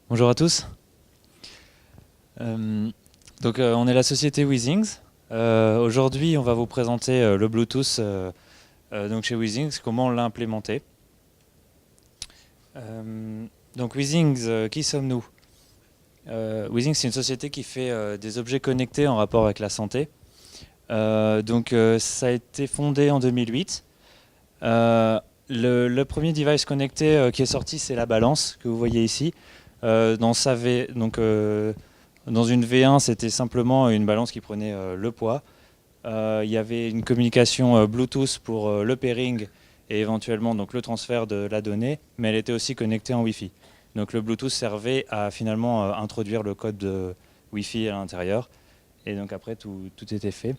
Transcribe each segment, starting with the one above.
Bonjour à tous. On est la société Weezings. Aujourd'hui, on va vous présenter le Bluetooth donc chez Weezings, comment on l'a implémenté. Donc Weezings, qui sommes-nous? Weezings, c'est une société qui fait des objets connectés en rapport avec la santé. Ça a été fondé en 2008. Le premier device connecté qui est sorti, c'est la balance que vous voyez ici. Dans une V1, c'était simplement une balance qui prenait le poids. Il y avait une communication Bluetooth pour le pairing et éventuellement donc, le transfert de la donnée, mais elle était aussi connectée en Wi-Fi. Donc le Bluetooth servait à finalement introduire le code de Wi-Fi à l'intérieur. Et donc après, tout était fait.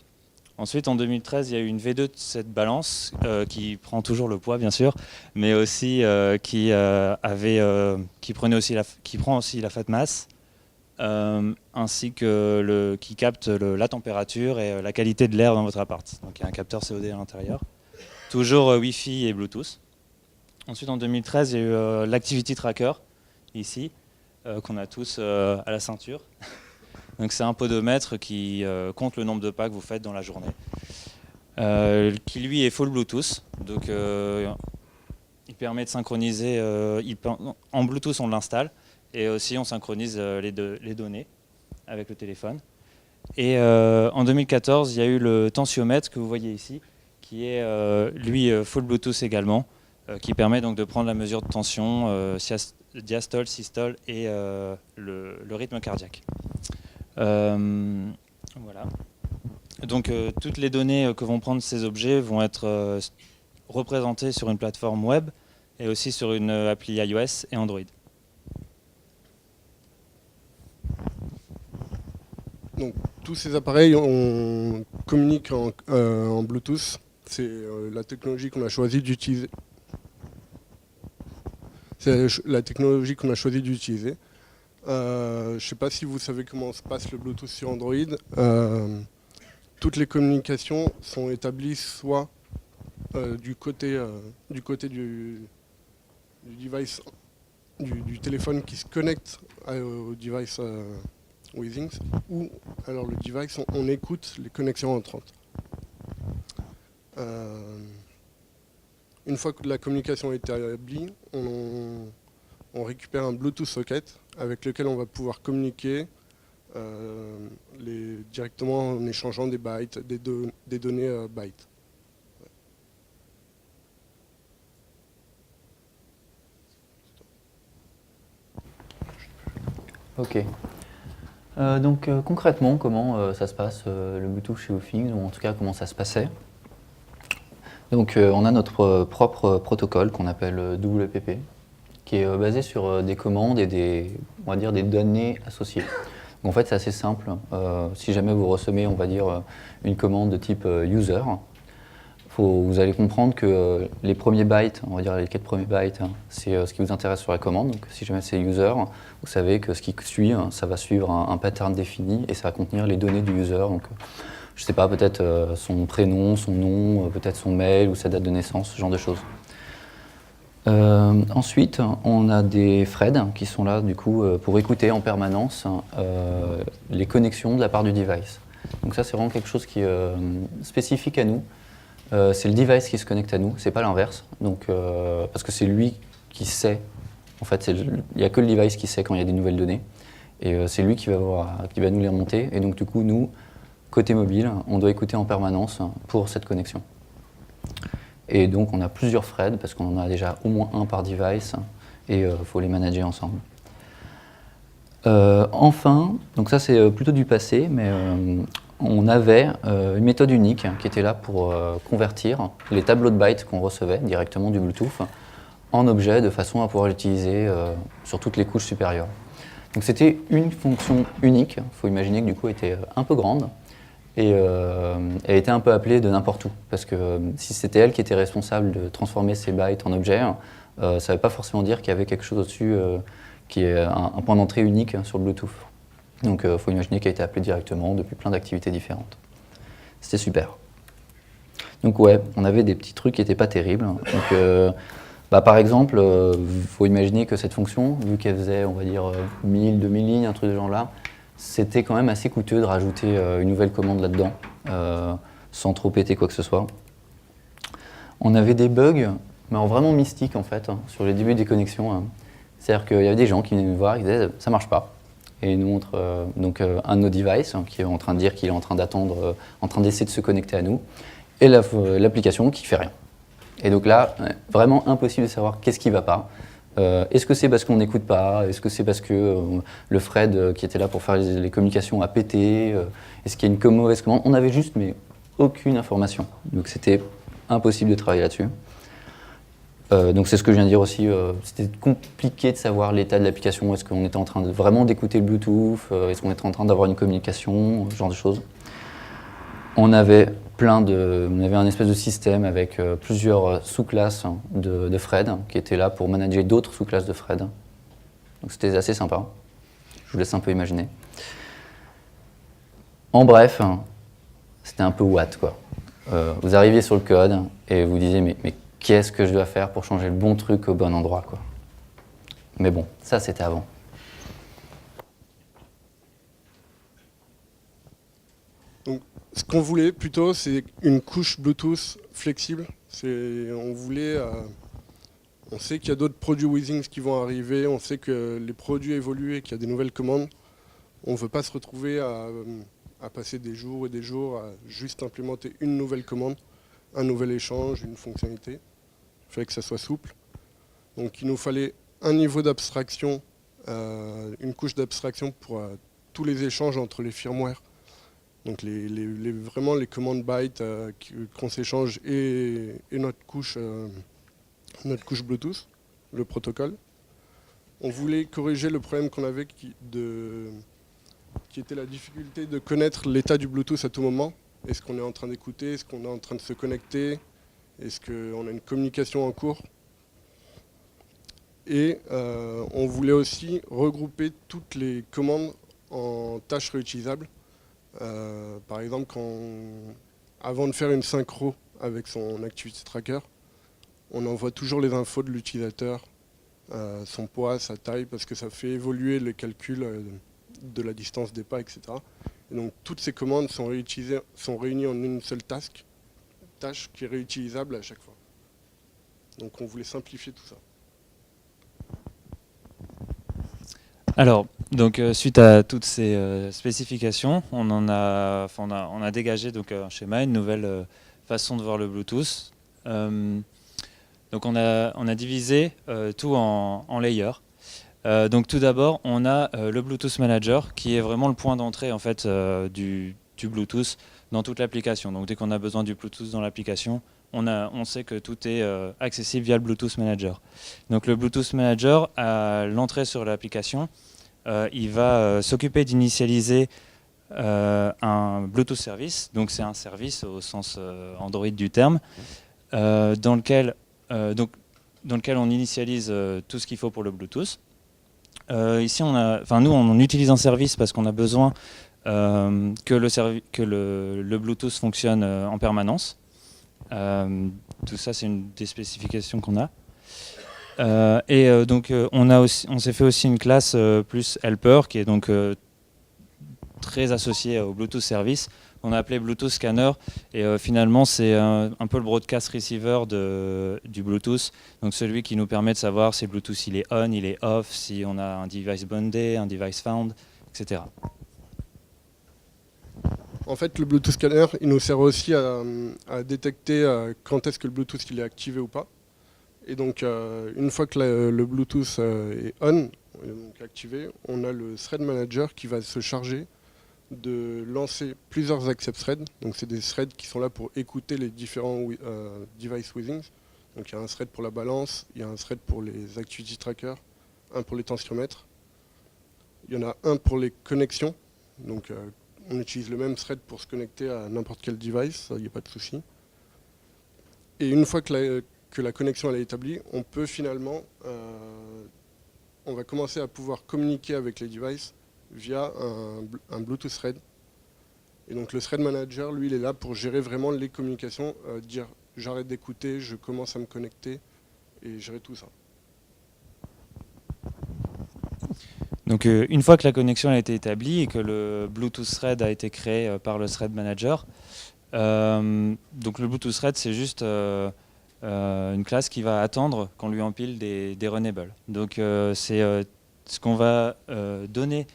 Ensuite, en 2013, il y a eu une V2 de cette balance qui prend toujours le poids, bien sûr, mais aussi qui prend aussi la fat mass, ainsi que qui capte la température et la qualité de l'air dans votre appart. Donc il y a un capteur COD à l'intérieur. Toujours Wi-Fi et Bluetooth. Ensuite, en 2013, il y a eu l'Activity Tracker, ici, qu'on a tous à la ceinture. Donc c'est un podomètre qui compte le nombre de pas que vous faites dans la journée, qui lui est full Bluetooth. Donc il permet de synchroniser, en Bluetooth on l'installe, et aussi on synchronise les données avec le téléphone. Et en 2014, il y a eu le tensiomètre que vous voyez ici, qui est lui full Bluetooth également, qui permet donc de prendre la mesure de tension, diastole, systole et le rythme cardiaque. Voilà. Donc toutes les données que vont prendre ces objets vont être représentées sur une plateforme web et aussi sur une appli iOS et Android. Donc tous ces appareils on communiquent en Bluetooth. C'est la technologie qu'on a choisi d'utiliser. C'est la technologie qu'on a choisi d'utiliser. Je ne sais pas si vous savez comment se passe le Bluetooth sur Android. Toutes les communications sont établies soit du côté du device, du téléphone qui se connecte au device Weezings, ou alors le device, on écoute les connexions entrantes. Une fois que la communication est établie, on récupère un Bluetooth socket avec lequel on va pouvoir communiquer directement en échangeant des bytes, des données bytes. Ok. Concrètement, comment ça se passe le Bluetooth chez Weezings, ou en tout cas comment ça se passait? Donc on a notre propre protocole qu'on appelle WPP, qui est basé sur des commandes et on va dire des données associées. Donc, en fait, c'est assez simple. Si jamais vous recevez, on va dire, une commande de type user, vous allez comprendre que les premiers bytes, on va dire les 4 premiers bytes, c'est ce qui vous intéresse sur la commande. Donc si jamais c'est user, vous savez que ce qui suit, ça va suivre un pattern défini et ça va contenir les données du user. Donc, je ne sais pas, peut-être son prénom, son nom, peut-être son mail ou sa date de naissance, ce genre de choses. Ensuite, on a des threads qui sont là du coup pour écouter en permanence les connexions de la part du device. Donc ça, c'est vraiment quelque chose qui est spécifique à nous. C'est le device qui se connecte à nous, c'est pas l'inverse. Donc parce que c'est lui qui sait. En fait, il n'y a que le device qui sait quand il y a des nouvelles données. Et c'est lui qui va nous les remonter. Et donc du coup, nous, côté mobile, on doit écouter en permanence pour cette connexion. Et donc on a plusieurs threads parce qu'on en a déjà au moins un par device et il faut les manager ensemble. Enfin, donc ça c'est plutôt du passé, mais on avait une méthode unique qui était là pour convertir les tableaux de bytes qu'on recevait directement du Bluetooth en objets de façon à pouvoir l'utiliser sur toutes les couches supérieures. Donc c'était une fonction unique, il faut imaginer que du coup elle était un peu grande. Et elle était un peu appelée de n'importe où, parce que si c'était elle qui était responsable de transformer ces bytes en objets, ça ne veut pas forcément dire qu'il y avait quelque chose au-dessus qui est un point d'entrée unique sur le Bluetooth. Donc il faut imaginer qu'elle a été appelée directement depuis plein d'activités différentes. C'était super. Donc ouais, on avait des petits trucs qui n'étaient pas terribles. Donc, Par exemple, il faut imaginer que cette fonction, vu qu'elle faisait, on va dire, 1000, 2000 lignes, un truc de genre là, c'était quand même assez coûteux de rajouter une nouvelle commande là-dedans, sans trop péter quoi que ce soit. On avait des bugs, mais vraiment mystiques en fait, hein, sur les débuts des connexions. Hein. C'est-à-dire qu'il y avait des gens qui venaient nous voir, ils disaient « ça marche pas ». Et ils nous montrent un de nos devices hein, qui est en train de dire qu'il est en train d'attendre, en train d'essayer de se connecter à nous, et l'application qui fait rien. Et donc là, vraiment impossible de savoir qu'est-ce qui ne va pas. Est-ce que c'est parce qu'on n'écoute pas? Est-ce que c'est parce que le Fred qui était là pour faire les communications a pété? Est-ce qu'il y a une mauvaise commande? On n'avait juste mais aucune information. Donc c'était impossible de travailler là-dessus. Donc c'est ce que je viens de dire aussi, c'était compliqué de savoir l'état de l'application. Est-ce qu'on était en train de vraiment d'écouter le Bluetooth? Est-ce qu'on était en train d'avoir une communication? Ce genre de choses. On avait un espèce de système avec plusieurs sous-classes de Fred qui étaient là pour manager d'autres sous-classes de Fred. Donc c'était assez sympa. Je vous laisse un peu imaginer. En bref, c'était un peu what quoi. Vous arriviez sur le code et vous disiez mais qu'est-ce que je dois faire pour changer le bon truc au bon endroit quoi. Mais bon, ça c'était avant. Donc, ce qu'on voulait plutôt, c'est une couche Bluetooth flexible. On sait qu'il y a d'autres produits Withings qui vont arriver, on sait que les produits évoluent et qu'il y a des nouvelles commandes. On ne veut pas se retrouver à passer des jours et des jours à juste implémenter une nouvelle commande, un nouvel échange, une fonctionnalité. Il fallait que ça soit souple. Donc il nous fallait un niveau d'abstraction, une couche d'abstraction pour tous les échanges entre les firmware. Donc vraiment les commandes bytes qu'on s'échange et notre couche Bluetooth, le protocole. On voulait corriger le problème qu'on avait qui était la difficulté de connaître l'état du Bluetooth à tout moment. Est-ce qu'on est en train d'écouter? Est-ce qu'on est en train de se connecter? Est-ce qu'on a une communication en cours? Et on voulait aussi regrouper toutes les commandes en tâches réutilisables. Par exemple, avant de faire une synchro avec son Activity Tracker, on envoie toujours les infos de l'utilisateur, son poids, sa taille, parce que ça fait évoluer les calculs de la distance des pas, etc. Et donc toutes ces commandes sont réunies en une seule tâche qui est réutilisable à chaque fois. Donc on voulait simplifier tout ça. Alors, donc, suite à toutes ces spécifications, on a dégagé donc, un schéma, une nouvelle façon de voir le Bluetooth. Donc on a divisé tout en layers. Donc tout d'abord, on a le Bluetooth Manager qui est vraiment le point d'entrée en fait, du Bluetooth dans toute l'application. Donc dès qu'on a besoin du Bluetooth dans l'application, on sait que tout est accessible via le Bluetooth Manager. Donc le Bluetooth Manager, à l'entrée sur l'application, il va s'occuper d'initialiser un Bluetooth service. Donc c'est un service au sens Android du terme, dans lequel on initialise tout ce qu'il faut pour le Bluetooth. Ici, nous, on utilise un service parce qu'on a besoin que le Bluetooth fonctionne en permanence. Tout ça, c'est une des spécifications qu'on a. Donc, on s'est fait aussi une classe plus helper qui est donc très associée au Bluetooth service. On a appelé Bluetooth Scanner et finalement c'est un peu le broadcast receiver du Bluetooth, donc celui qui nous permet de savoir si le Bluetooth il est on, il est off, si on a un device bondé, un device found, etc. En fait, le Bluetooth Scanner, il nous sert aussi à détecter quand est-ce que le Bluetooth il est activé ou pas. Et donc une fois que le Bluetooth est on, donc activé, on a le Thread Manager qui va se charger de lancer plusieurs accept threads. Donc c'est des threads qui sont là pour écouter les différents device Withings. Donc il y a un thread pour la balance, il y a un thread pour les activity trackers, un pour les tensiomètres. Il y en a un pour les connexions. Donc on utilise le même thread pour se connecter à n'importe quel device, il n'y a pas de souci. Et une fois que la connexion elle est établie, on peut finalement, on va commencer à pouvoir communiquer avec les devices via un Bluetooth thread. Et donc le thread manager, lui, il est là pour gérer vraiment les communications, dire j'arrête d'écouter, je commence à me connecter, et gérer tout ça. Donc une fois que la connexion a été établie et que le Bluetooth Thread a été créé par le Thread Manager, donc le Bluetooth Thread c'est juste une classe qui va attendre qu'on lui empile des runables. Donc c'est ce qu'on va donner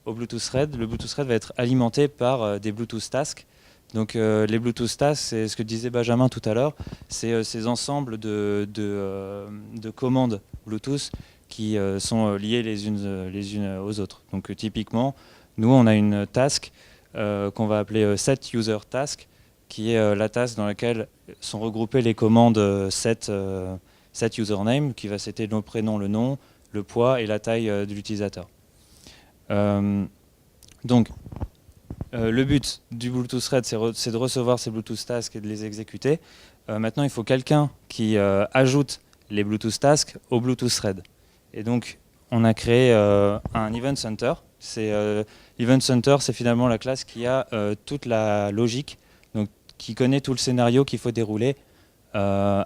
au Bluetooth Thread. Le Bluetooth Thread va être alimenté par des Bluetooth Tasks. Donc les Bluetooth Tasks, c'est ce que disait Benjamin tout à l'heure, c'est ces ensembles de commandes Bluetooth qui sont liées les unes aux autres. Donc typiquement, nous on a une task qu'on va appeler set user task, qui est la task dans laquelle sont regroupées les commandes set username, qui va setter nos prénoms, le nom, le poids et la taille de l'utilisateur. Donc le but du Bluetooth Thread, c'est de recevoir ces Bluetooth tasks et de les exécuter. Maintenant, il faut quelqu'un qui ajoute les Bluetooth tasks au Bluetooth Thread. Et donc, on a créé un Event Center. Event Center, c'est finalement la classe qui a toute la logique, donc qui connaît tout le scénario qu'il faut dérouler à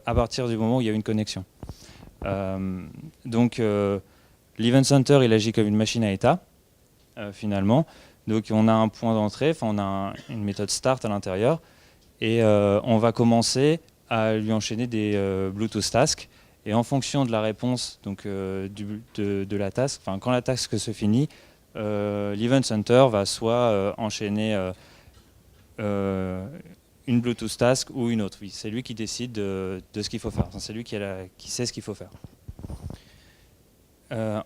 partir du moment où il y a une connexion. Donc, l'Event Center, il agit comme une machine à état, finalement. Donc, on a un point d'entrée, on a une méthode start à l'intérieur, et on va commencer à lui enchaîner des Bluetooth tasks. Et en fonction de la réponse donc, de la task, quand la task se finit, l'Event Center va soit enchaîner une Bluetooth task ou une autre. Oui, c'est lui qui décide de ce qu'il faut faire. C'est lui qui sait ce qu'il faut faire.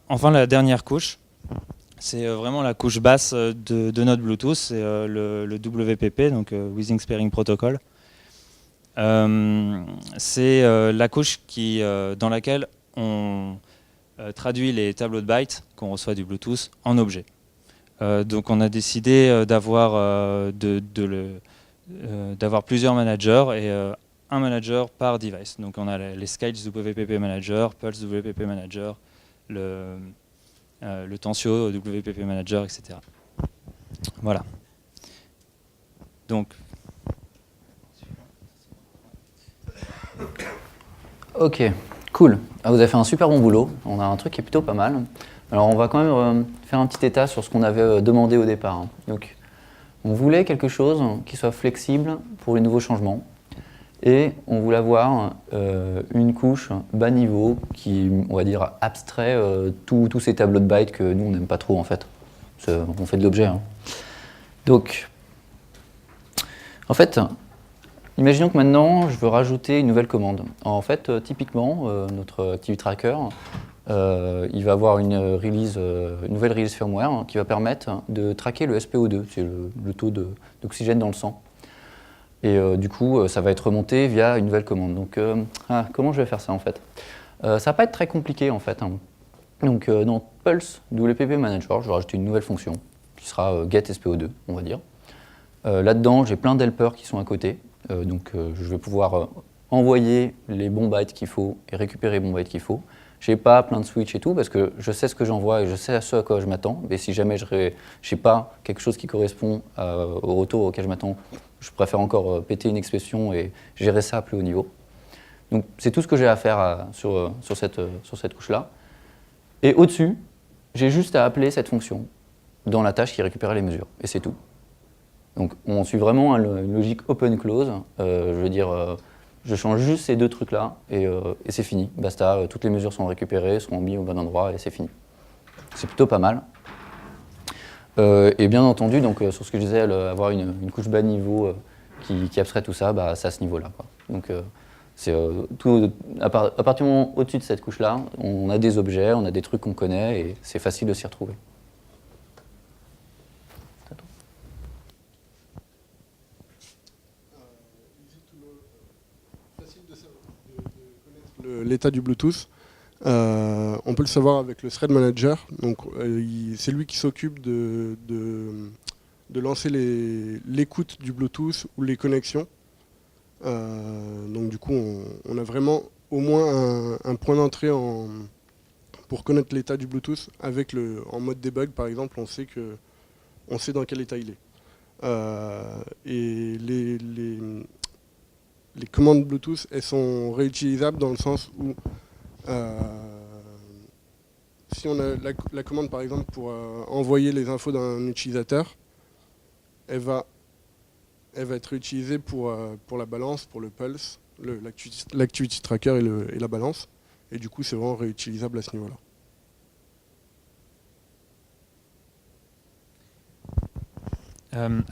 Enfin, la dernière couche, c'est vraiment la couche basse de notre Bluetooth, c'est le WPP, donc Withings Pairing Protocol. C'est la couche dans laquelle on traduit les tableaux de bytes qu'on reçoit du Bluetooth en objets. Donc on a décidé d'avoir plusieurs managers et un manager par device. Donc on a les Skiles WPP Manager, Pulse WPP Manager, le Tensio WPP Manager, etc. Voilà. Donc Ok, cool. Ah, vous avez fait un super bon boulot. On a un truc qui est plutôt pas mal. Alors on va quand même faire un petit état sur ce qu'on avait demandé au départ. Hein. Donc, on voulait quelque chose qui soit flexible pour les nouveaux changements. Et on voulait avoir une couche bas niveau qui, on va dire, abstrait tous ces tableaux de bytes que nous on n'aime pas trop en fait. On fait de l'objet. Hein. Donc, en fait, imaginons que maintenant, je veux rajouter une nouvelle commande. En fait, typiquement, notre Activity Tracker, il va avoir une nouvelle release firmware qui va permettre de traquer le SPO2, c'est le taux d'oxygène dans le sang. Et du coup, ça va être remonté via une nouvelle commande. Donc, comment je vais faire ça en fait? Ça va pas être très compliqué en fait. Hein. Donc, dans Pulse WPP Manager, je vais rajouter une nouvelle fonction qui sera getSPO2, on va dire. Là-dedans, j'ai plein d'helpers qui sont à côté. Donc je vais pouvoir envoyer les bons bytes qu'il faut et récupérer les bons bytes qu'il faut. Je n'ai pas plein de switch et tout parce que je sais ce que j'envoie et je sais à ce à quoi je m'attends. Mais si jamais je n'ai pas quelque chose qui correspond au retour auquel je m'attends, je préfère encore péter une expression et gérer ça à plus haut niveau. Donc c'est tout ce que j'ai à faire sur cette couche-là. Et au-dessus, j'ai juste à appeler cette fonction dans la tâche qui récupère les mesures. Et c'est tout. Donc on suit vraiment une logique open-close. Je veux dire, je change juste ces deux trucs-là et c'est fini. Basta, toutes les mesures sont récupérées, seront mises au bon endroit et c'est fini. C'est plutôt pas mal. Et bien entendu, donc, sur ce que je disais, avoir une couche bas niveau qui abstrait tout ça, bah, c'est à ce niveau-là. Donc à partir du moment au-dessus de cette couche-là, on a des objets, on a des trucs qu'on connaît et c'est facile de s'y retrouver. L'état du Bluetooth, on peut le savoir avec le Thread Manager. Donc, c'est lui qui s'occupe de lancer l'écoute du Bluetooth ou les connexions. Donc du coup, on a vraiment au moins un point d'entrée pour connaître l'état du Bluetooth. En mode debug, par exemple, on sait dans quel état il est. Et les commandes Bluetooth, elles sont réutilisables dans le sens où si on a la commande par exemple pour envoyer les infos d'un utilisateur, elle va être réutilisée pour la balance, pour le pulse, l'activity tracker et la balance. Et du coup, c'est vraiment réutilisable à ce niveau-là.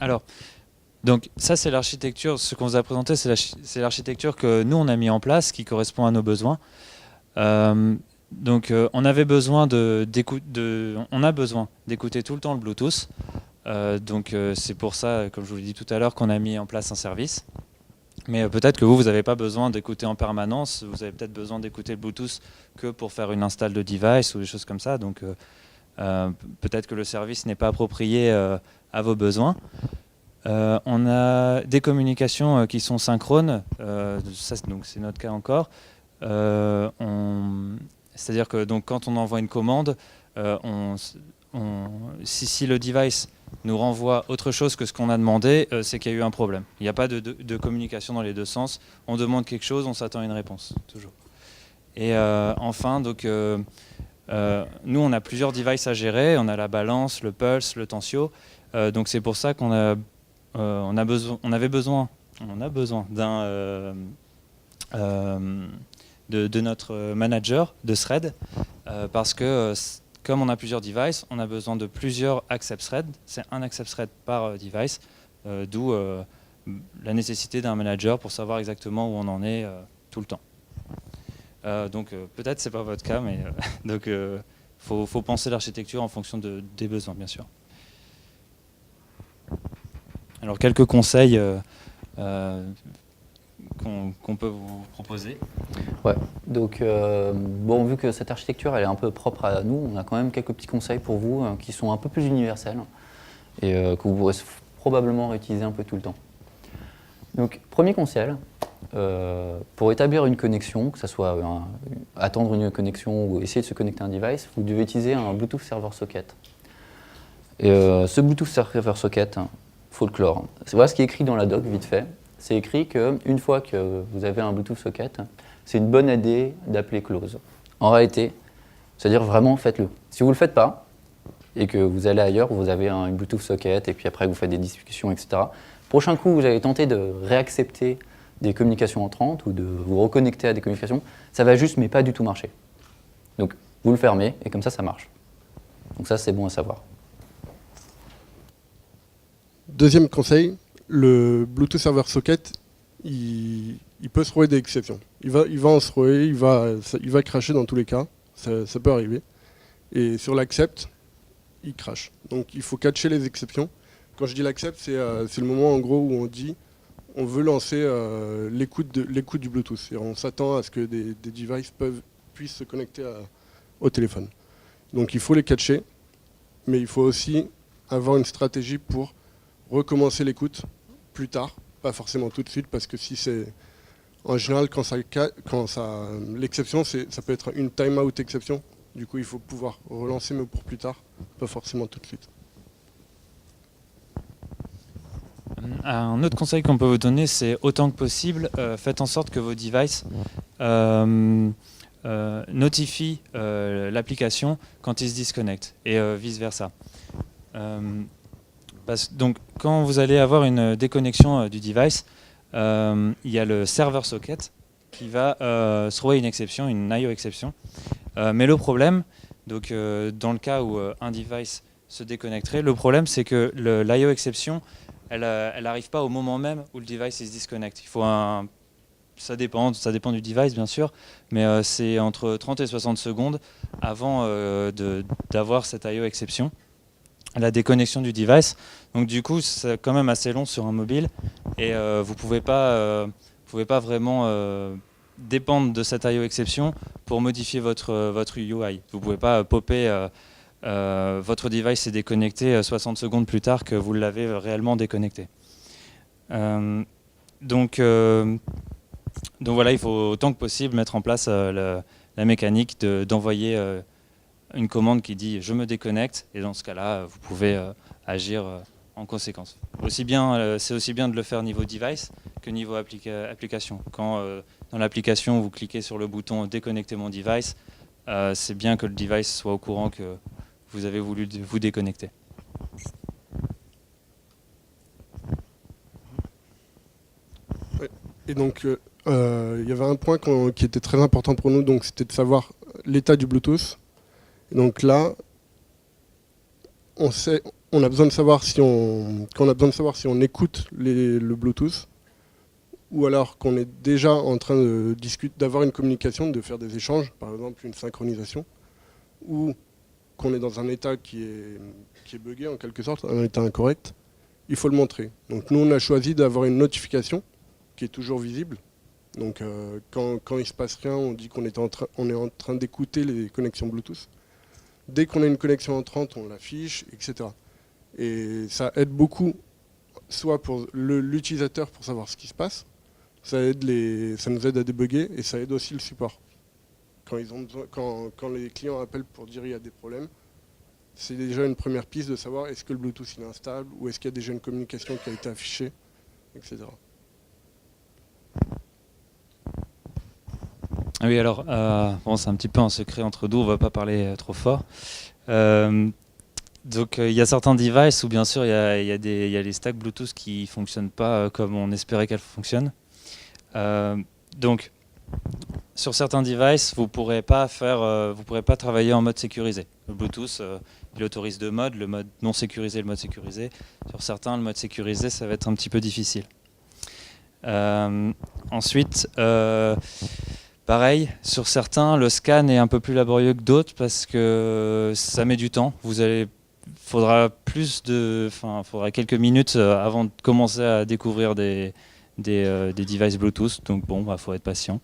Alors, donc ça c'est l'architecture, ce qu'on vous a présenté c'est l'architecture que nous on a mis en place qui correspond à nos besoins. On avait besoin on a besoin d'écouter tout le temps le Bluetooth. C'est pour ça, comme je vous l'ai dit tout à l'heure, qu'on a mis en place un service. Mais peut-être que vous n'avez pas besoin d'écouter en permanence, vous avez peut-être besoin d'écouter le Bluetooth que pour faire une install de device ou des choses comme ça. Donc peut-être que le service n'est pas approprié à vos besoins. On a des communications qui sont synchrones, donc c'est notre cas encore. C'est-à-dire que donc, quand on envoie une commande, si le device nous renvoie autre chose que ce qu'on a demandé, c'est qu'il y a eu un problème. Il n'y a pas de communication dans les deux sens. On demande quelque chose, on s'attend à une réponse, toujours. Et enfin, donc, nous, on a plusieurs devices à gérer. On a la balance, le pulse, le tensio. Donc c'est pour ça qu'on avait besoin de notre manager de thread, parce que comme on a plusieurs devices, on a besoin de plusieurs accept threads. C'est un accept thread par device, d'où la nécessité d'un manager pour savoir exactement où on en est tout le temps. Peut-être c'est pas votre cas, mais faut penser l'architecture en fonction des besoins, bien sûr. Alors quelques conseils qu'on peut vous proposer. Ouais, donc vu que cette architecture elle est un peu propre à nous, on a quand même quelques petits conseils pour vous qui sont un peu plus universels et que vous pourrez probablement réutiliser un peu tout le temps. Donc premier conseil, pour établir une connexion, que ce soit attendre une connexion ou essayer de se connecter à un device, vous devez utiliser un Bluetooth Server Socket. Et ce Bluetooth Server Socket, Folklore, voilà ce qui est écrit dans la doc vite fait. C'est écrit qu'une fois que vous avez un Bluetooth Socket, c'est une bonne idée d'appeler close. En réalité, c'est-à-dire vraiment faites-le. Si vous ne le faites pas, et que vous allez ailleurs, vous avez un Bluetooth Socket, et puis après vous faites des discussions, etc. Prochain coup, vous allez tenter de réaccepter des communications entrantes ou de vous reconnecter à des communications, ça va juste mais pas du tout marcher. Donc vous le fermez, et comme ça marche. Donc ça, c'est bon à savoir. Deuxième conseil, le Bluetooth Server Socket, il peut se trouver des exceptions. Il va en se trouver, il va crasher dans tous les cas, ça peut arriver. Et sur l'accept, il crache. Donc il faut catcher les exceptions. Quand je dis l'accept, c'est le moment en gros où on dit on veut lancer l'écoute du Bluetooth. Et on s'attend à ce que des devices puissent se connecter au téléphone. Donc il faut les catcher, mais il faut aussi avoir une stratégie pour recommencer l'écoute plus tard, pas forcément tout de suite, parce que si c'est en général l'exception, ça peut être une timeout exception. Du coup, il faut pouvoir relancer, mais pour plus tard, pas forcément tout de suite. Un autre conseil qu'on peut vous donner, c'est autant que possible, faites en sorte que vos devices notifient l'application quand ils se disconnectent et vice versa. Donc, quand vous allez avoir une déconnexion du device, il y a le server socket qui va se trouver une exception, une IO exception. Mais le problème, donc, dans le cas où un device se déconnecterait, le problème c'est que l'IO exception, elle n'arrive pas au moment même où le device il se disconnecte. Il faut ça dépend du device bien sûr, mais c'est entre 30 et 60 secondes avant d'avoir cette IO exception, la déconnexion du device. Donc du coup, c'est quand même assez long sur un mobile et vous pouvez pas vraiment dépendre de cette IO exception pour modifier votre UI. Vous pouvez pas popper votre device est déconnecté 60 secondes plus tard que vous l'avez réellement déconnecté. Donc voilà, il faut autant que possible mettre en place la mécanique d'envoyer une commande qui dit « je me déconnecte » et dans ce cas-là, vous pouvez agir en conséquence. C'est aussi bien de le faire niveau device que niveau application. Quand dans l'application, vous cliquez sur le bouton « Déconnecter mon device », c'est bien que le device soit au courant que vous avez voulu vous déconnecter. Et donc, il y avait un point qui était très important pour nous, donc c'était de savoir l'état du Bluetooth. Et donc là, on a besoin de savoir si on écoute le Bluetooth, ou alors qu'on est déjà en train de discuter, d'avoir une communication, de faire des échanges, par exemple une synchronisation, ou qu'on est dans un état qui est buggé en quelque sorte, un état incorrect. Il faut le montrer. Donc nous, on a choisi d'avoir une notification qui est toujours visible. Donc quand il se passe rien, on dit qu'on est en train d'écouter les connexions Bluetooth. Dès qu'on a une connexion entrante, on l'affiche, etc. Et ça aide beaucoup, soit pour l'utilisateur pour savoir ce qui se passe, ça nous aide à débugger, et ça aide aussi le support. Quand les clients appellent pour dire il y a des problèmes, c'est déjà une première piste de savoir est-ce que le Bluetooth il est instable, ou est-ce qu'il y a déjà une communication qui a été affichée, etc. Oui, alors, bon, c'est un petit peu un secret entre nous, on ne va pas parler trop fort. Donc, il y a certains devices où, bien sûr, il y a les stacks Bluetooth qui ne fonctionnent pas comme on espérait qu'elles fonctionnent. Donc, sur certains devices, vous ne pourrez pas travailler en mode sécurisé. Le Bluetooth, il autorise deux modes, le mode non sécurisé et le mode sécurisé. Sur certains, le mode sécurisé, ça va être un petit peu difficile. Ensuite, pareil, sur certains, le scan est un peu plus laborieux que d'autres parce que ça met du temps. Faudra quelques minutes avant de commencer à découvrir des devices Bluetooth. Donc bon, faut être patient.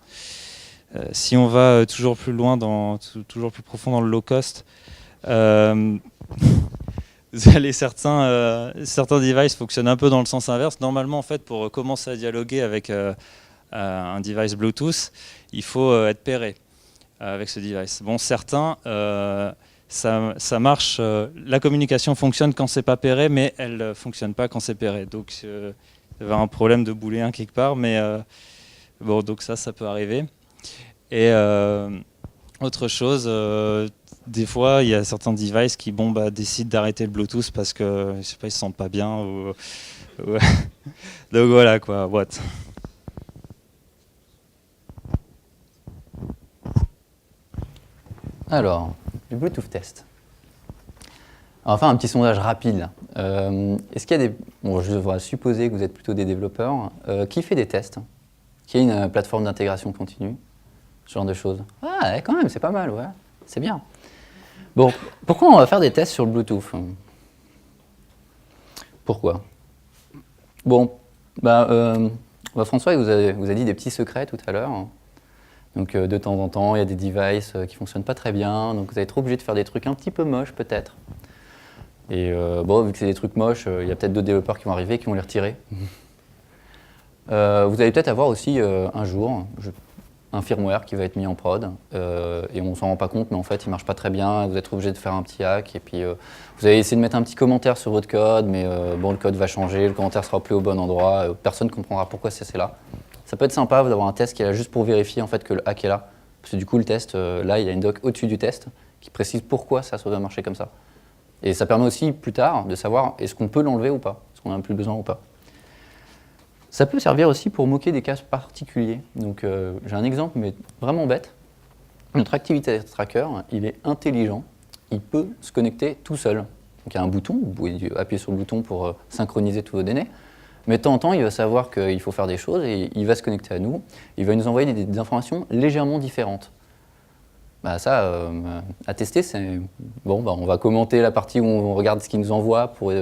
Si on va toujours plus loin, toujours plus profond dans le low cost, certains devices fonctionnent un peu dans le sens inverse. Normalement, en fait, pour commencer à dialoguer avec un device Bluetooth, il faut être pairé avec ce device. Bon, certains, ça marche. La communication fonctionne quand c'est pas pairé, mais elle ne fonctionne pas quand c'est pairé. Donc, il y avait un problème de booléen quelque part, mais bon, donc ça peut arriver. Et autre chose, des fois, il y a certains devices qui décident d'arrêter le Bluetooth parce que je sais pas, ils se sentent pas bien. Donc voilà quoi. What. Alors, du Bluetooth test. On va faire un petit sondage rapide. Est-ce qu'il y a Bon, je devrais supposer que vous êtes plutôt des développeurs. Qui fait des tests? Qui a une plateforme d'intégration continue? Ce genre de choses. Ah, ouais, quand même, c'est pas mal, ouais. C'est bien. Bon, pourquoi on va faire des tests sur le Bluetooth? Pourquoi? Bon, François, il vous a dit des petits secrets tout à l'heure. Donc de temps en temps, il y a des devices qui ne fonctionnent pas très bien, donc vous allez être obligé de faire des trucs un petit peu moches peut-être. Et vu que c'est des trucs moches, il y a peut-être d'autres développeurs qui vont arriver, qui vont les retirer. Vous allez peut-être avoir aussi un jour un firmware qui va être mis en prod, et on ne s'en rend pas compte, mais en fait il ne marche pas très bien, vous êtes obligé de faire un petit hack, et puis vous allez essayer de mettre un petit commentaire sur votre code, mais le code va changer, le commentaire ne sera plus au bon endroit, personne ne comprendra pourquoi c'est là. Ça peut être sympa d'avoir un test qui est là juste pour vérifier en fait, que le hack est là. Parce que du coup, le test, là, il y a une doc au-dessus du test qui précise pourquoi ça doit marcher comme ça. Et ça permet aussi plus tard de savoir est-ce qu'on peut l'enlever ou pas, est-ce qu'on n'en a plus besoin ou pas. Ça peut servir aussi pour moquer des cas particuliers. Donc j'ai un exemple, mais vraiment bête. Notre activity tracker, il est intelligent, il peut se connecter tout seul. Donc il y a un bouton, vous pouvez appuyer sur le bouton pour synchroniser tous vos données. Mais de temps en temps, il va savoir qu'il faut faire des choses et il va se connecter à nous. Il va nous envoyer des informations légèrement différentes. À tester, c'est... Bon, on va commenter la partie où on regarde ce qu'il nous envoie pour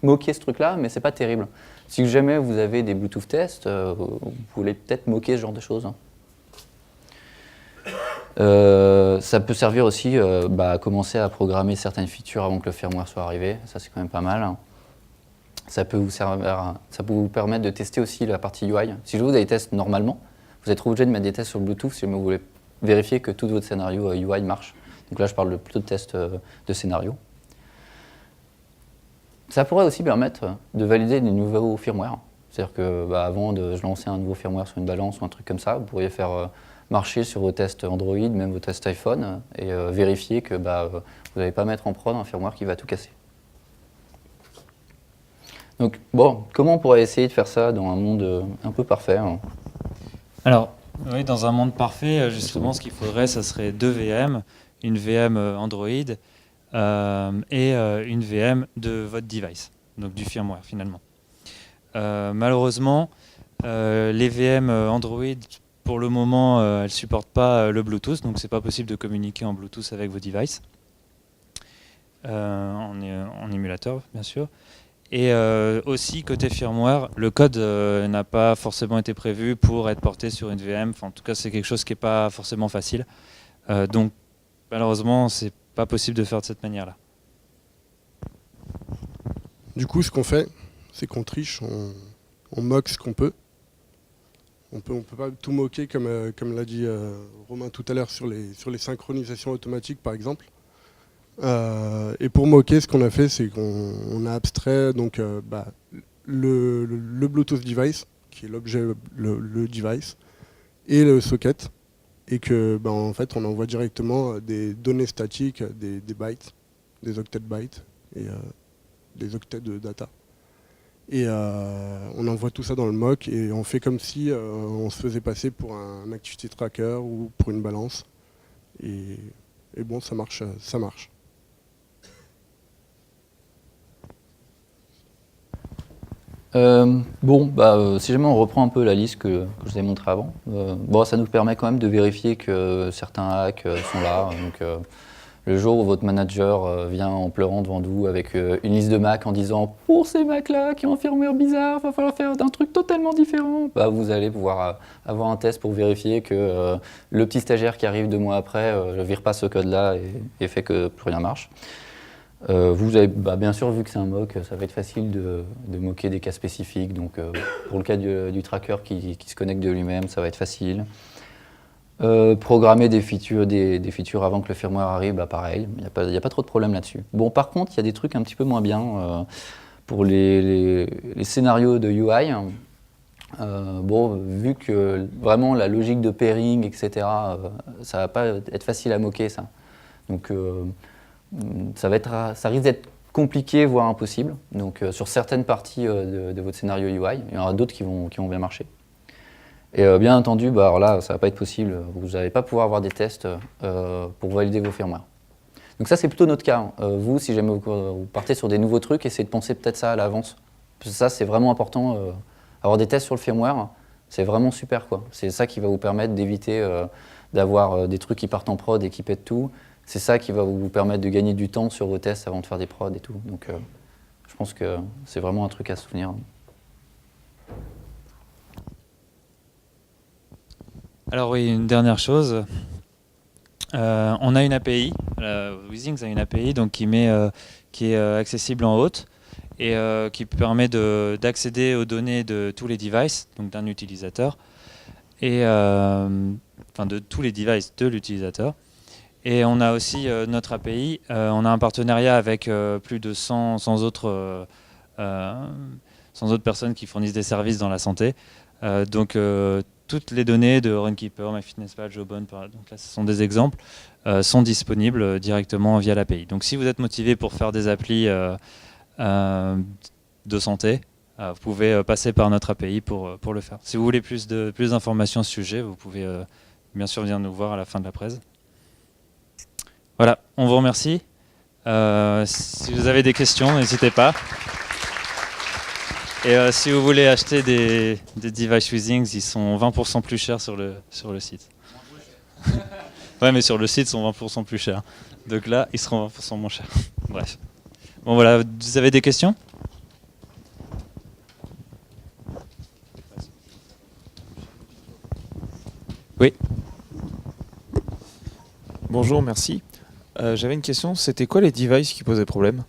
moquer ce truc-là, mais c'est pas terrible. Si jamais vous avez des Bluetooth tests, vous voulez peut-être moquer ce genre de choses. Ça peut servir aussi à commencer à programmer certaines features avant que le firmware soit arrivé. Ça, c'est quand même pas mal. Ça peut vous permettre de tester aussi la partie UI. Si je vous des tests normalement, vous êtes obligé de mettre des tests sur le Bluetooth si vous voulez vérifier que tout votre scénario UI marche. Donc là, je parle plutôt de tests de scénario. Ça pourrait aussi permettre de valider des nouveaux firmware. C'est-à-dire que avant de lancer un nouveau firmware sur une balance ou un truc comme ça, vous pourriez faire marcher sur vos tests Android, même vos tests iPhone, et vérifier que vous n'allez pas mettre en prod un firmware qui va tout casser. Donc bon, comment on pourrait essayer de faire ça dans un monde un peu parfait, hein? Alors, oui, dans un monde parfait, justement, ce qu'il faudrait, ça serait 2 VM, une VM Android et une VM de votre device, donc du firmware finalement. Malheureusement, les VM Android, pour le moment, elles ne supportent pas le Bluetooth, donc c'est pas possible de communiquer en Bluetooth avec vos devices, en émulateur bien sûr. Et aussi, côté firmware, le code n'a pas forcément été prévu pour être porté sur une VM. Enfin, en tout cas, c'est quelque chose qui n'est pas forcément facile. Donc, malheureusement, c'est pas possible de faire de cette manière-là. Du coup, ce qu'on fait, c'est qu'on triche, on moque ce qu'on peut. On peut pas tout moquer, comme l'a dit Romain tout à l'heure, sur les synchronisations automatiques, par exemple. Et pour moquer, ce qu'on a fait, c'est qu'on a abstrait donc, le Bluetooth device, qui est l'objet, le device, et le socket, et que en fait, on envoie directement des données statiques, des bytes, des octets de bytes, et des octets de data. Et on envoie tout ça dans le mock, et on fait comme si on se faisait passer pour un activity tracker ou pour une balance. Et bon, ça marche, ça marche. Si jamais on reprend un peu la liste que je vous ai montrée avant, ça nous permet quand même de vérifier que certains hacks sont là. Donc, le jour où votre manager vient en pleurant devant vous avec une liste de Mac en disant « Pour ces Macs-là qui ont un firmware bizarre, il va falloir faire un truc totalement différent », vous allez pouvoir avoir un test pour vérifier que le petit stagiaire qui arrive 2 mois après ne vire pas ce code-là et fait que plus rien marche. Vous avez bien sûr vu que c'est un mock, ça va être facile de moquer des cas spécifiques. Donc pour le cas du tracker qui se connecte de lui-même, ça va être facile. Programmer des features avant que le firmware arrive, pareil, il n'y a pas trop de problème là-dessus. Bon, par contre, il y a des trucs un petit peu moins bien pour les scénarios de UI. Vu que vraiment la logique de pairing, etc., ça va pas être facile à moquer, ça. Donc ça risque d'être compliqué, voire impossible. Donc sur certaines parties de votre scénario UI, il y en aura d'autres qui vont bien marcher. Et bien entendu, alors là, ça ne va pas être possible. Vous n'allez pas pouvoir avoir des tests pour valider vos firmware. Donc ça, c'est plutôt notre cas, hein. Vous, si jamais vous partez sur des nouveaux trucs, essayez de penser peut-être ça à l'avance. Parce que ça, c'est vraiment important. Avoir des tests sur le firmware, c'est vraiment super, quoi. C'est ça qui va vous permettre d'éviter d'avoir des trucs qui partent en prod et qui pètent tout. C'est ça qui va vous permettre de gagner du temps sur vos tests avant de faire des prods et tout. Donc je pense que c'est vraiment un truc à se souvenir. Alors oui, une dernière chose. On a une API, Withings a une API donc qui est accessible en haute et qui permet d'accéder aux données de tous les devices, donc d'un utilisateur, et de tous les devices de l'utilisateur. Et on a aussi notre API, on a un partenariat avec plus de 100 autres personnes qui fournissent des services dans la santé. Toutes les données de Runkeeper, MyFitnessPal, Jawbone, donc là ce sont des exemples, sont disponibles directement via l'API. Donc si vous êtes motivé pour faire des applis de santé, vous pouvez passer par notre API pour le faire. Si vous voulez plus d'informations à ce sujet, vous pouvez bien sûr venir nous voir à la fin de la presse. Voilà, on vous remercie. Si vous avez des questions, n'hésitez pas. Et si vous voulez acheter des devices Withings, ils sont 20% plus chers sur le site. Ouais, mais sur le site, ils sont 20% plus chers. Donc là, ils seront 20% moins chers. Bref. Bon voilà, vous avez des questions ? Oui. Bonjour, merci. J'avais une question, c'était quoi les devices qui posaient problème ?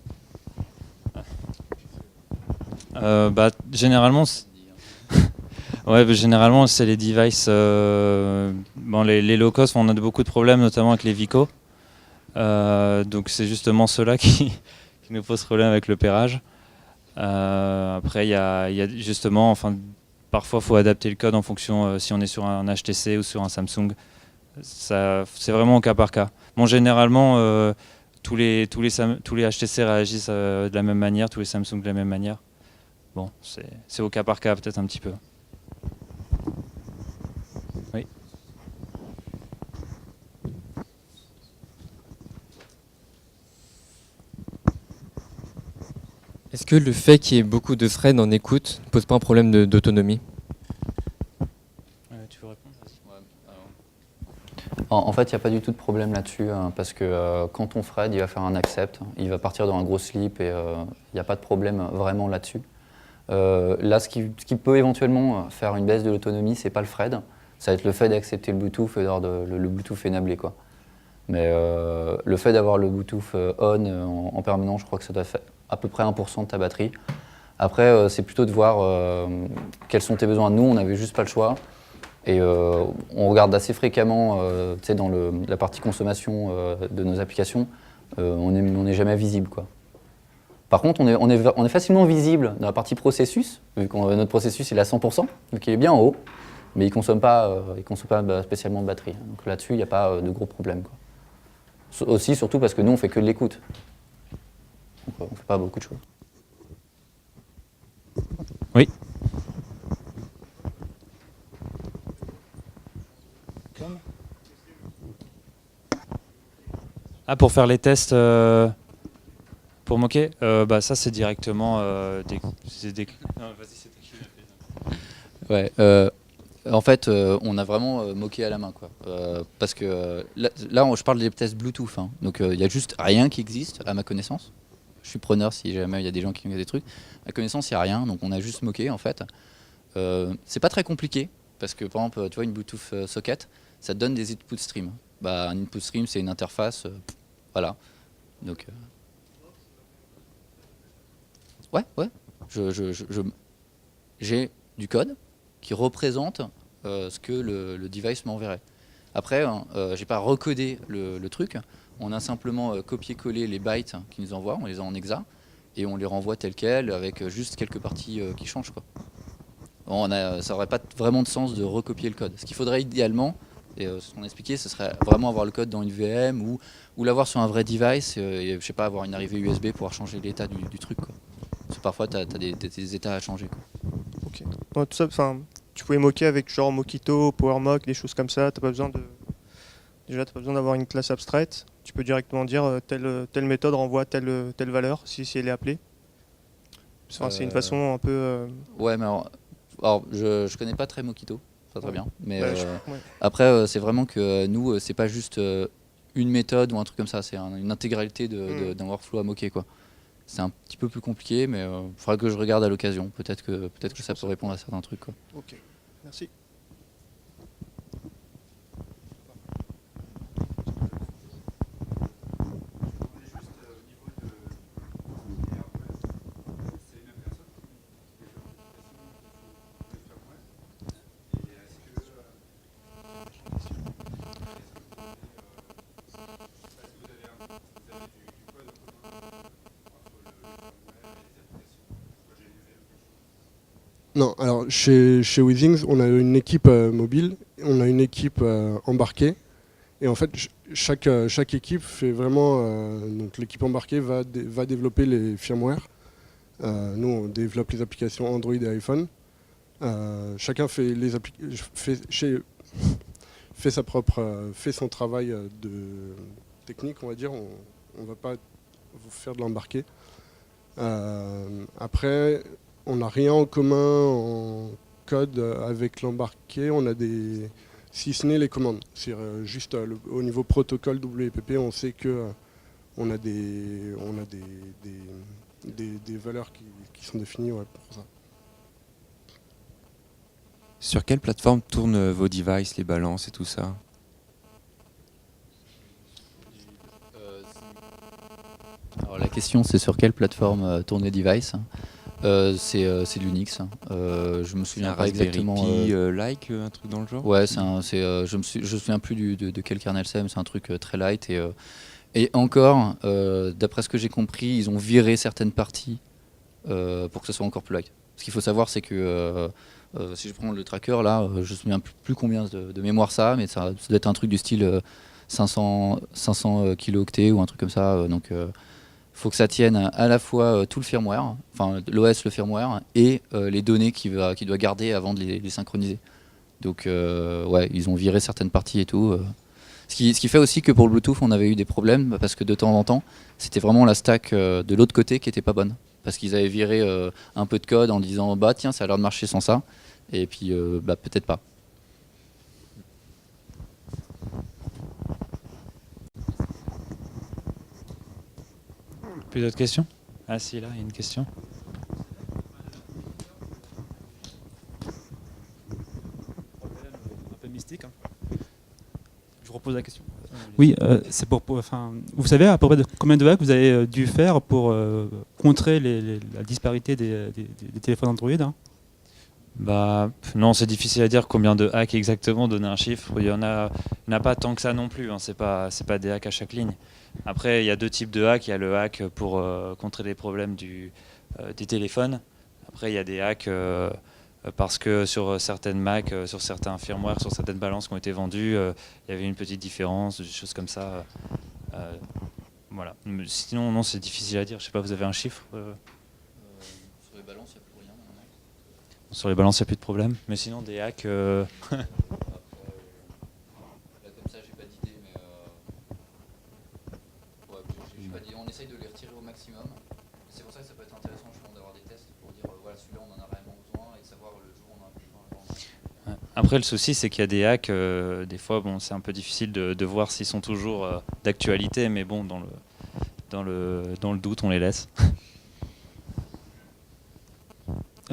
Généralement, généralement c'est les devices. Les low cost, on a beaucoup de problèmes, notamment avec les Vico. Donc c'est justement ceux-là qui nous posent problème avec le pairage. Après, il y a justement, enfin, parfois, il faut adapter le code en fonction si on est sur un HTC ou sur un Samsung. C'est vraiment au cas par cas. Bon, généralement, tous les HTC réagissent de la même manière, tous les Samsung de la même manière. Bon, c'est au cas par cas peut-être un petit peu. Oui. Est-ce que le fait qu'il y ait beaucoup de threads en écoute ne pose pas un problème d'autonomie? Tu veux répondre? En fait, il n'y a pas du tout de problème là-dessus, hein, parce que quand ton thread, il va faire un accept, il va partir dans un gros sleep et il n'y a pas de problème vraiment là-dessus. Là, ce qui peut éventuellement faire une baisse de l'autonomie, c'est pas le thread, ça va être le fait d'accepter le Bluetooth et d'avoir le Bluetooth enablé, quoi. Mais le fait d'avoir le Bluetooth on en permanent, je crois que ça doit faire à peu près 1% de ta batterie. Après, c'est plutôt de voir quels sont tes besoins. Nous, on n'avait juste pas le choix. Et on regarde assez fréquemment, dans la partie consommation de nos applications, on n'est jamais visible, quoi. Par contre, on est facilement visible dans la partie processus, vu que notre processus il est à 100%, vu qu'il est bien en haut, mais il ne consomme pas spécialement de batterie. Donc là-dessus, il n'y a pas de gros problème, quoi. Aussi, surtout parce que nous, on fait que de l'écoute. Donc, on ne fait pas beaucoup de choses. Oui. Ah, pour faire les tests pour moquer, ça c'est directement non, vas-y, c'est Ouais, en fait, on a vraiment moqué à la main, quoi. Parce que là, je parle des tests Bluetooth, hein. Donc il n'y a juste rien qui existe, à ma connaissance. Je suis preneur si jamais il y a des gens qui ont des trucs. À ma connaissance, il n'y a rien, donc on a juste moqué, en fait. C'est pas très compliqué, parce que par exemple, tu vois, une Bluetooth socket, ça te donne des input streams. Un input stream, c'est une interface, voilà. Donc, ouais. J'ai du code qui représente ce que le device m'enverrait. Après, j'ai pas recodé le truc. On a simplement copié-collé les bytes qu'ils nous envoient, on les a en hexa, et on les renvoie tels quels, avec juste quelques parties qui changent, quoi. Ça n'aurait pas vraiment de sens de recopier le code. Ce qu'il faudrait idéalement, et ce qu'on a expliqué, ce serait vraiment avoir le code dans une VM ou l'avoir sur un vrai device, et je sais pas, avoir une arrivée USB pour pouvoir changer l'état du truc, quoi. Parce que parfois, tu as des états à changer, quoi. Ok. Donc, tout ça, tu pouvais moquer avec genre Mockito, PowerMock, des choses comme ça. T'as pas besoin d'avoir une classe abstraite. Tu peux directement dire telle méthode renvoie telle valeur si elle est appelée. C'est une façon un peu. Ouais, mais alors je connais pas très Mockito, pas très bien. Mais Ouais, après, c'est vraiment que nous, c'est pas juste une méthode ou un truc comme ça, c'est une intégralité d'un workflow à moquer, quoi. C'est un petit peu plus compliqué, mais il faudra que je regarde à l'occasion. Peut-être que ça peut répondre à certains trucs, quoi. Ok, merci. Non, alors chez Withings, on a une équipe mobile, on a une équipe embarquée. Et en fait, chaque équipe fait vraiment. Donc l'équipe embarquée va développer les firmware. Nous, on développe les applications Android et iPhone. Chacun fait fait son travail de technique, on va dire. On ne va pas vous faire de l'embarquer. Après, on n'a rien en commun en code avec l'embarqué. On a si ce n'est les commandes. C'est juste au niveau protocole WPP, on sait que on a des valeurs qui sont définies, ouais, pour ça. Sur quelle plateforme tournent vos devices, les balances et tout ça? Alors la question, c'est sur quelle plateforme tournent les devices. C'est de l'Unix. Je me souviens pas exactement. Like un truc dans le genre. Ouais, je me souviens plus de quel kernel c'est, mais c'est un truc très light et encore, d'après ce que j'ai compris, ils ont viré certaines parties pour que ce soit encore plus light. Ce qu'il faut savoir, c'est que si je prends le tracker là, je ne me souviens plus combien de mémoire ça a, mais ça doit être un truc du style 500 kilooctets ou un truc comme ça. Donc faut que ça tienne à la fois tout le firmware, enfin l'OS, le firmware, et les données qu'il doit garder avant de les synchroniser. Donc ouais, ils ont viré certaines parties et tout. Ce qui fait aussi que pour le Bluetooth, on avait eu des problèmes parce que de temps en temps, c'était vraiment la stack de l'autre côté qui était pas bonne. Parce qu'ils avaient viré un peu de code en disant bah tiens, ça a l'air de marcher sans ça. Et puis bah peut-être pas. Plus d'autres questions? Ah si, là, il y a une question. Un peu mystique. Je vous repose la question. Oui, c'est enfin, vous savez à peu près combien de hacks vous avez dû faire pour contrer la disparité des téléphones Android, hein? Bah, non, c'est difficile à dire combien de hacks exactement, donner un chiffre. Il y en a pas tant que ça non plus, hein. C'est pas des hacks à chaque ligne. Après, il y a deux types de hacks. Il y a le hack pour contrer les problèmes des téléphones. Après, il y a des hacks parce que sur certaines Mac, sur certains firmware, sur certaines balances qui ont été vendues, il y avait une petite différence, des choses comme ça. Voilà. Mais sinon, non, c'est difficile à dire. Je sais pas, vous avez un chiffre Sur les balances, il n'y a plus rien. Sur les balances, il n'y a plus de problème. Mais sinon, des hacks... Là, comme ça, j'ai pas d'idée, mais ouais, j'ai pas d'idée. On essaye de les retirer au maximum. C'est pour ça que ça peut être intéressant justement d'avoir des tests pour dire voilà, celui-là on en a réellement besoin et de savoir le jour où on en a plus besoin. Ouais. Après, le souci, c'est qu'il y a des hacks, des fois, bon, c'est un peu difficile de voir s'ils sont toujours d'actualité, mais bon, dans le doute, on les laisse.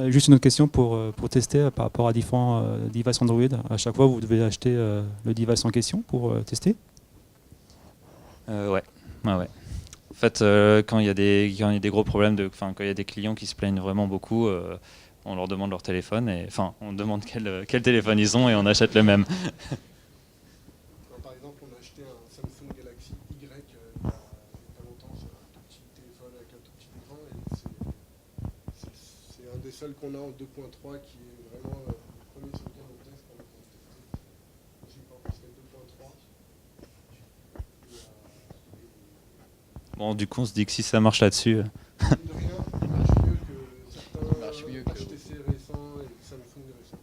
Juste une autre question pour tester par rapport à différents devices Android. À chaque fois, vous devez acheter le device en question pour tester? Ouais. En fait, quand il y a des gros problèmes, quand il y a des clients qui se plaignent vraiment beaucoup, on leur demande leur téléphone, on demande quel téléphone ils ont et on achète le même. Par exemple, on a acheté un Samsung Galaxy Y il y a pas longtemps, c'est un tout petit téléphone avec un tout petit écran et c'est un des seuls qu'on a en 2.3 qui est vraiment le premier sur lequel on teste avec un testé. Je sais pas, c'est 2.3. Bon, du coup, on se dit que si ça marche là-dessus... De rien, il marche mieux que certains HTC récents et Samsung récents.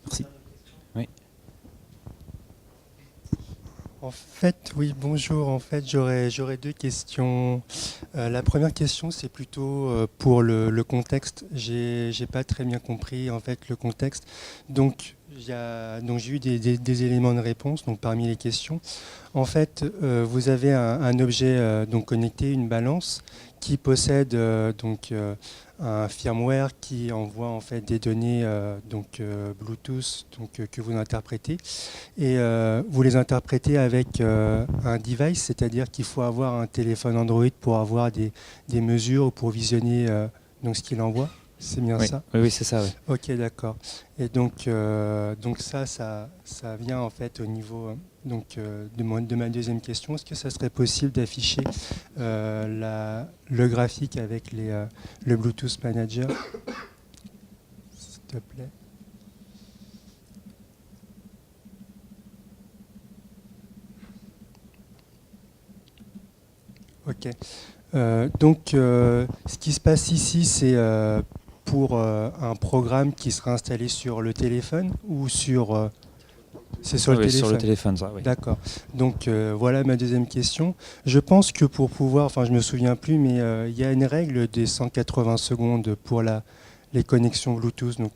Merci. Oui. En fait, oui, bonjour. En fait, j'aurais deux questions. La première question, c'est plutôt pour le contexte. J'ai pas très bien compris en fait le contexte. Donc, j'ai eu des éléments de réponse. Donc, parmi les questions, en fait, vous avez un objet donc connecté, une balance, qui possède un firmware qui envoie en fait des données Bluetooth que vous interprétez et vous les interprétez avec un device, c'est-à-dire qu'il faut avoir un téléphone Android pour avoir des mesures ou pour visionner donc ce qu'il envoie. C'est bien Oui. ça? Oui, c'est ça, oui. Ok, d'accord. Et donc ça vient en fait au niveau de ma deuxième question. Est-ce que ça serait possible d'afficher le graphique avec le Bluetooth Manager, s'il te plaît? Ok. Ce qui se passe ici, c'est pour un programme qui sera installé sur le téléphone ou sur... c'est sur le téléphone. Sur le téléphone, ça, oui. D'accord. Donc voilà ma deuxième question. Je pense que pour pouvoir, enfin je me souviens plus, mais il y a une règle des 180 secondes pour les connexions Bluetooth. Donc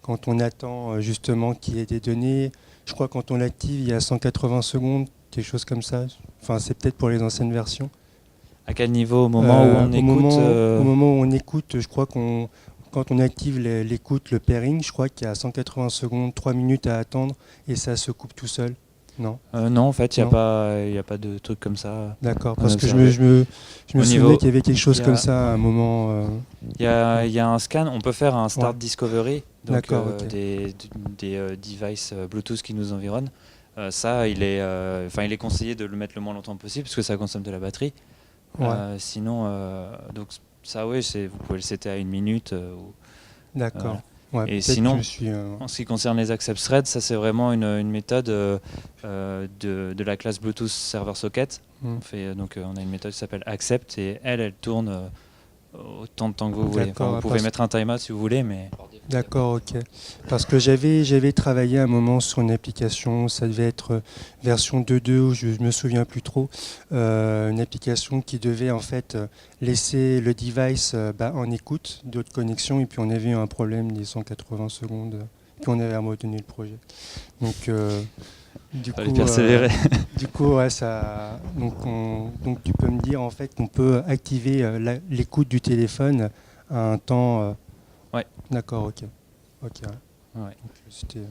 quand on attend justement qu'il y ait des données, je crois que quand on l'active, il y a 180 secondes, quelque chose comme ça. Enfin c'est peut-être pour les anciennes versions. À quel niveau? Au moment où on écoute Au moment où on écoute, je crois quand on active l'écoute, le pairing, je crois qu'il y a 180 secondes, 3 minutes à attendre et ça se coupe tout seul. Non, non, en fait, il Non. n'y a pas de truc comme ça. D'accord, On parce que je observe. me Au souvenais niveau- qu'il y avait quelque chose il y a- comme ça à un moment. Il y a un scan, on peut faire un Start Ouais. Discovery, donc D'accord, ok. des devices Bluetooth qui nous environnent. Ça, il est conseillé de le mettre le moins longtemps possible parce que ça consomme de la batterie. Ouais. Sinon, donc ça, oui, vous pouvez le setter à 1 minute. D'accord. Ouais, et peut-être sinon, que je suis, en ce qui concerne les accept threads, ça c'est vraiment une méthode de la classe Bluetooth Server Socket. Mm. On a une méthode qui s'appelle accept et elle tourne autant de temps que vous voulez. D'accord, Vous pouvez mettre un timeout si vous voulez, mais D'accord, ok. Parce que j'avais travaillé un moment sur une application, ça devait être version 2.2, ou je me souviens plus trop, une application qui devait en fait laisser le device en écoute d'autres connexions, et puis on avait eu un problème des 180 secondes, puis on avait abandonné le projet. Donc du fallait coup, persévérer. du coup, ouais, donc tu peux me dire en fait qu'on peut activer l'écoute du téléphone à un temps. Ouais. D'accord, ok. Ok. Ouais. Donc, c'était